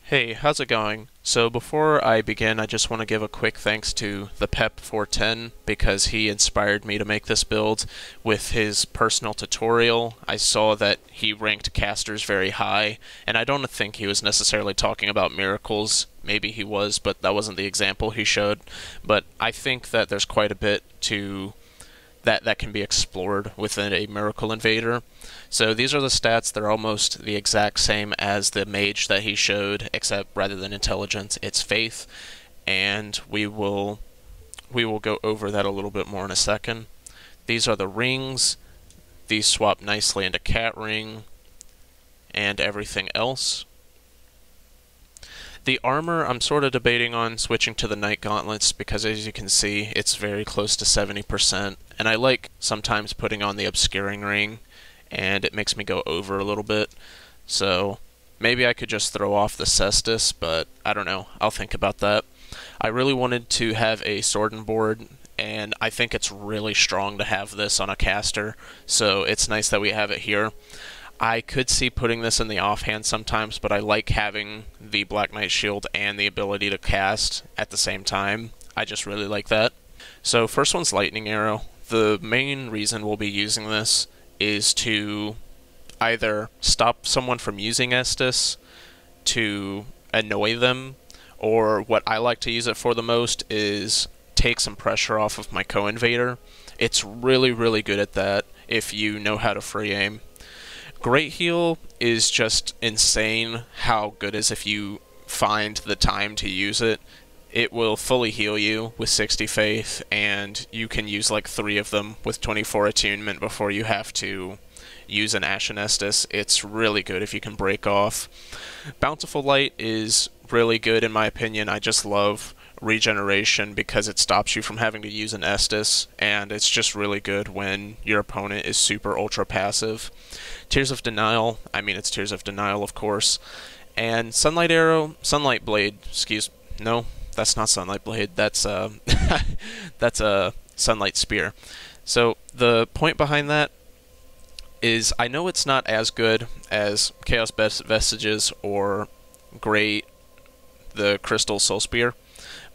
Hey, how's it going? So before I begin, I just want to give a quick thanks to the Pep 410 because he inspired me to make this build with his personal tutorial. I saw that he ranked casters very high, and I don't think he was necessarily talking about miracles. Maybe he was, but that wasn't the example he showed. But I think that there's quite a bit to that can be explored within a Miracle Invader. So these are the stats. They're almost the exact same as the mage that he showed, except rather than intelligence, it's faith. And we will go over that a little bit more in a second. These are the rings. These swap nicely into cat ring and everything else. The armor, I'm sort of debating on switching to the Knight Gauntlets because, as you can see, it's very close to 70%. And I like sometimes putting on the Obscuring Ring, and it makes me go over a little bit. So maybe I could just throw off the Cestus, but I don't know. I'll think about that. I really wanted to have a Sword board, and I think it's really strong to have this on a caster, so it's nice that we have it here. I could see putting this in the offhand sometimes, but I like having the Black Knight Shield and the ability to cast at the same time. I just really like that. So first one's Lightning Arrow. The main reason we'll be using this is to either stop someone from using Estus, to annoy them, or what I like to use it for the most is take some pressure off of my co-invader. It's really, really good at that if you know how to free aim. Great Heal is just insane how good it is if you find the time to use it. It will fully heal you with 60 faith, and you can use like 3 of them with 24 attunement before you have to use an Ashen Estus. It's really good if you can break off. Bountiful Light is really good in my opinion. I just love regeneration because it stops you from having to use an Estus, and it's just really good when your opponent is super ultra passive. Tears of Denial, I mean it's Tears of Denial of course, and Sunlight Arrow, Sunlight Blade, no, that's not Sunlight Blade, that's that's a Sunlight Spear. So the point behind that is I know it's not as good as Chaos Vestiges or the Crystal Soul Spear,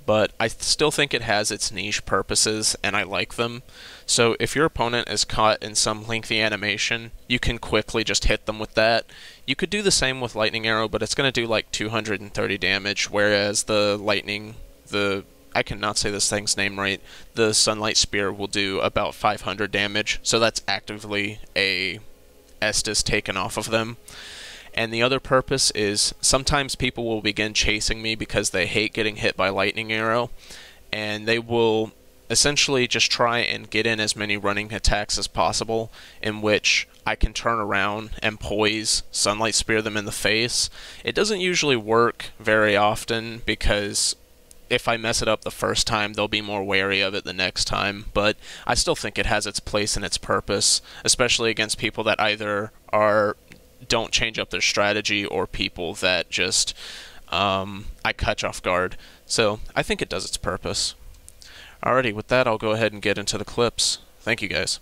but I still think it has its niche purposes, and I like them. So if your opponent is caught in some lengthy animation, you can quickly just hit them with that. You could do the same with Lightning Arrow, but it's going to do like 230 damage, whereas I cannot say this thing's name right, the Sunlight Spear will do about 500 damage, so that's actively a Estus taken off of them. And the other purpose is sometimes people will begin chasing me because they hate getting hit by Lightning Arrow, and they will essentially just try and get in as many running attacks as possible, in which I can turn around and poise Sunlight Spear them in the face. It doesn't usually work very often because if I mess it up the first time, they'll be more wary of it the next time, but I still think it has its place and its purpose, especially against people that either don't change up their strategy or people that just I catch off guard. So I think it does its purpose. Alrighty, with that I'll go ahead and get into the clips. Thank you guys.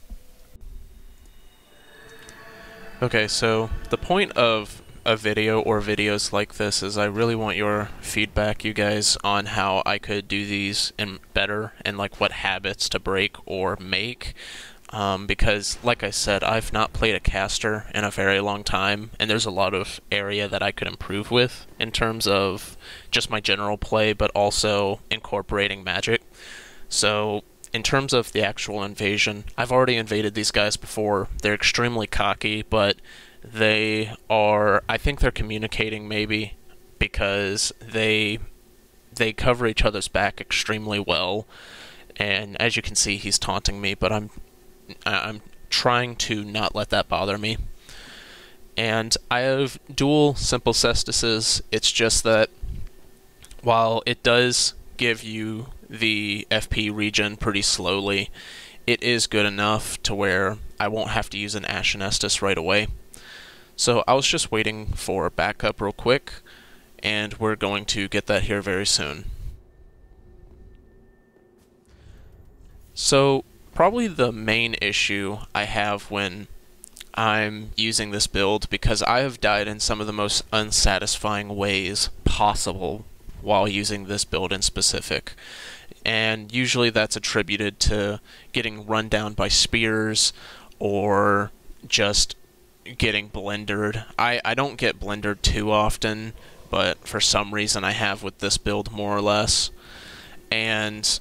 Okay, so the point of a video or videos like this is I really want your feedback, you guys, on how I could do these better and like what habits to break or make. Because, like I said, I've not played a caster in a very long time, and there's a lot of area that I could improve with in terms of just my general play, but also incorporating magic. So, in terms of the actual invasion, I've already invaded these guys before. They're extremely cocky, but I think they're communicating maybe because they cover each other's back extremely well. And as you can see, he's taunting me, but I'm trying to not let that bother me. And I have dual simple Cestuses. It's just that while it does give you the FP regen pretty slowly, it is good enough to where I won't have to use an Ashen Estus right away. So I was just waiting for backup real quick, and we're going to get that here very soon. So probably the main issue I have when I'm using this build, because I have died in some of the most unsatisfying ways impossible while using this build in specific. And usually that's attributed to getting run down by spears or just getting blendered. I don't get blendered too often, but for some reason I have with this build more or less. And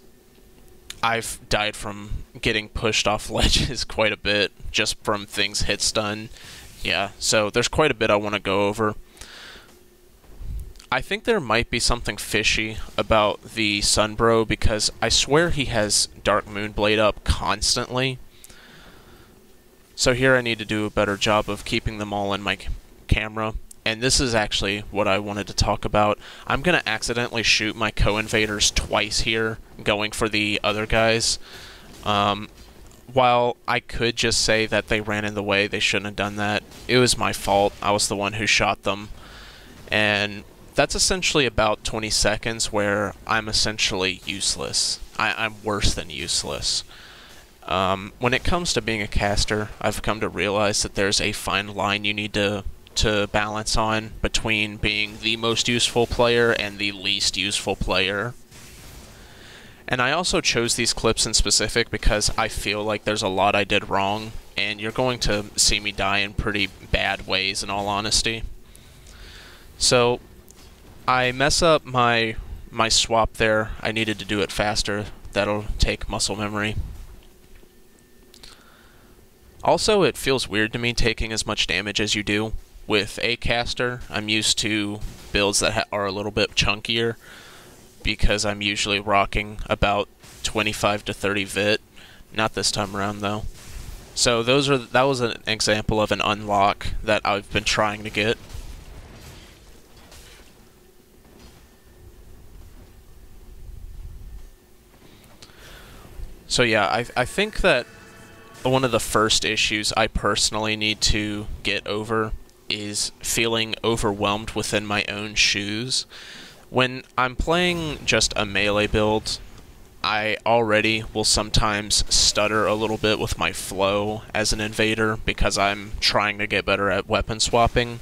I've died from getting pushed off ledges quite a bit just from things hit stun. Yeah, so there's quite a bit I want to go over. I think there might be something fishy about the Sunbro because I swear he has Dark Moonblade up constantly. So here I need to do a better job of keeping them all in my camera. And this is actually what I wanted to talk about. I'm going to accidentally shoot my co-invaders twice here, going for the other guys. While I could just say that they ran in the way, they shouldn't have done that. It was my fault. I was the one who shot them. And that's essentially about 20 seconds where I'm essentially useless. I'm worse than useless. When it comes to being a caster, I've come to realize that there's a fine line you need to balance on between being the most useful player and the least useful player. And I also chose these clips in specific because I feel like there's a lot I did wrong, and you're going to see me die in pretty bad ways in all honesty. So I mess up my swap there. I needed to do it faster. That'll take muscle memory. Also, it feels weird to me taking as much damage as you do with a caster. I'm used to builds that are a little bit chunkier because I'm usually rocking about 25 to 30 vit. Not this time around though. So that was an example of an unlock that I've been trying to get. So yeah, I think that one of the first issues I personally need to get over is feeling overwhelmed within my own shoes. When I'm playing just a melee build, I already will sometimes stutter a little bit with my flow as an invader because I'm trying to get better at weapon swapping.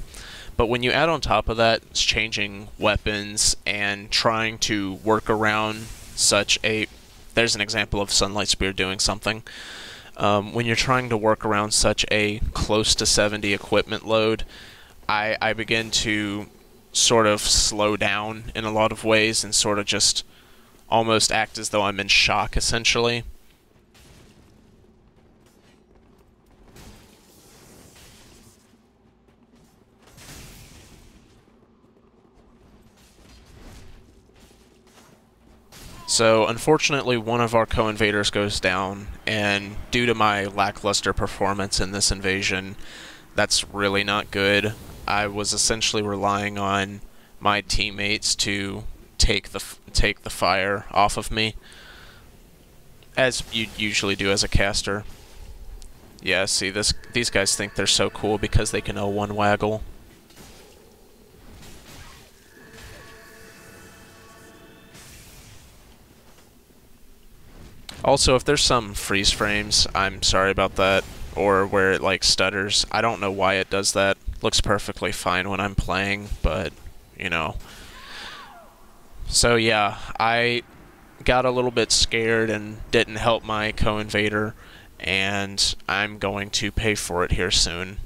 But when you add on top of that, changing weapons and trying to work around such a... There's an example of Sunlight Spear doing something. When you're trying to work around such a close to 70 equipment load, I begin to sort of slow down in a lot of ways and sort of just almost act as though I'm in shock, essentially. So, unfortunately, one of our co-invaders goes down, and due to my lackluster performance in this invasion, that's really not good. I was essentially relying on my teammates to take the fire off of me, as you usually do as a caster. Yeah, see, these guys think they're so cool because they can L1 waggle. Also, if there's some freeze frames, I'm sorry about that, or where it like stutters. I don't know why it does that. Looks perfectly fine when I'm playing, but, you know. So yeah, I got a little bit scared and didn't help my co-invader, and I'm going to pay for it here soon.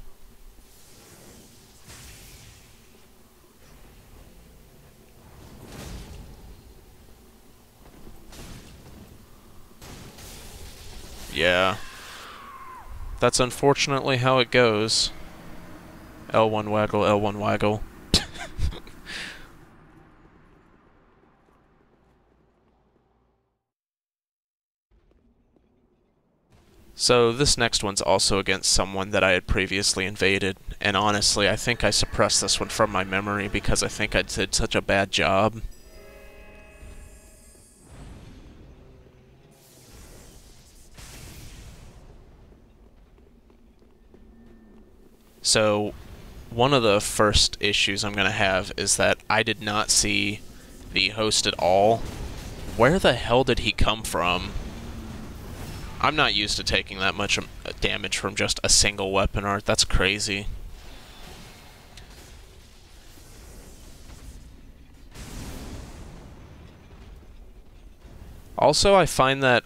Yeah. That's unfortunately how it goes. L1 waggle, L1 waggle. So this next one's also against someone that I had previously invaded, and honestly, I think I suppressed this one from my memory because I think I did such a bad job. So, one of the first issues I'm going to have is that I did not see the host at all. Where the hell did he come from? I'm not used to taking that much damage from just a single weapon art. That's crazy. Also, I find that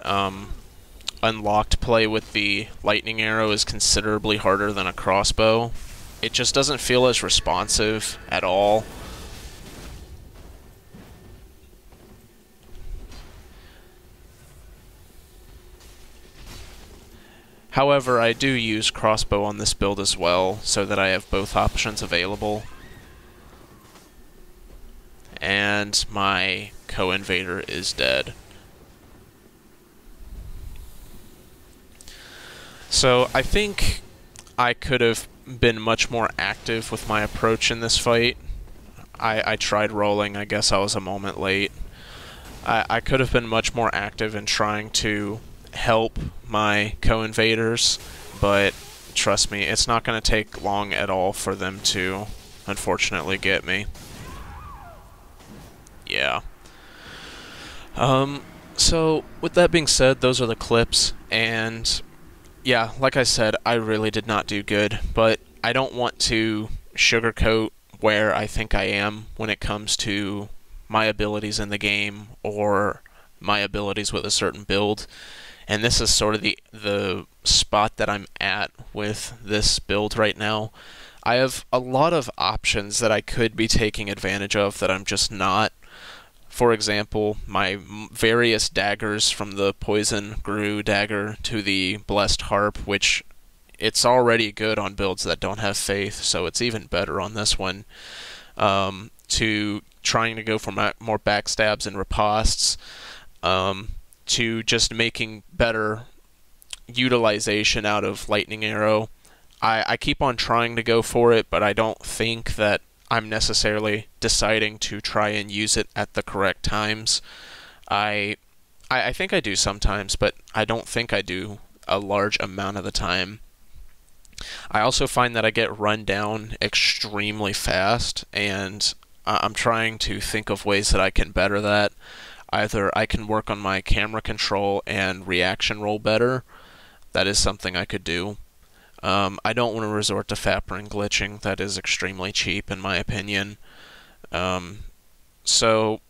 unlocked play with the lightning arrow is considerably harder than a crossbow. It just doesn't feel as responsive at all. However, I do use crossbow on this build as well, so that I have both options available. And my co-invader is dead. So I think I could have been much more active with my approach in this fight. I tried rolling, I guess I was a moment late. I could have been much more active in trying to help my co-invaders, but trust me, it's not going to take long at all for them to, unfortunately, get me. Yeah. So, with that being said, those are the clips, and yeah, like I said, I really did not do good, but I don't want to sugarcoat where I think I am when it comes to my abilities in the game or my abilities with a certain build. And this is sort of the spot that I'm at with this build right now. I have a lot of options that I could be taking advantage of that I'm just not. For example, my various daggers, from the Poison Gru dagger to the Blessed Harp, which it's already good on builds that don't have Faith, so it's even better on this one, to trying to go for more backstabs and ripostes, to just making better utilization out of Lightning Arrow. I keep on trying to go for it, but I don't think that I'm necessarily deciding to try and use it at the correct times. I think I do sometimes, but I don't think I do a large amount of the time. I also find that I get run down extremely fast, and I'm trying to think of ways that I can better that. Either I can work on my camera control and reaction roll better. That is something I could do. I don't want to resort to Fapring glitching. That is extremely cheap, in my opinion. So,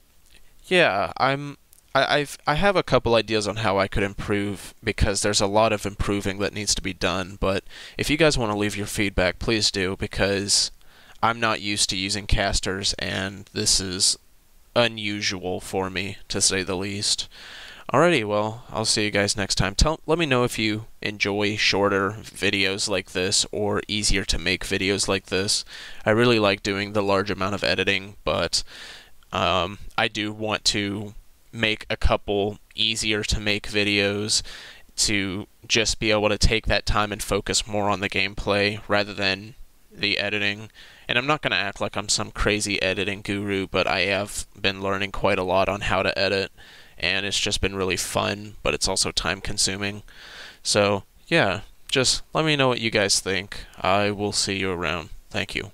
yeah, I have a couple ideas on how I could improve, because there's a lot of improving that needs to be done. But if you guys want to leave your feedback, please do, because I'm not used to using casters, and this is unusual for me, to say the least. Alrighty, well, I'll see you guys next time. Let me know if you enjoy shorter videos like this, or easier to make videos like this. I really like doing the large amount of editing, but I do want to make a couple easier to make videos to just be able to take that time and focus more on the gameplay rather than the editing. And I'm not going to act like I'm some crazy editing guru, but I have been learning quite a lot on how to edit, and it's just been really fun, but it's also time consuming. So, yeah, just let me know what you guys think. I will see you around. Thank you.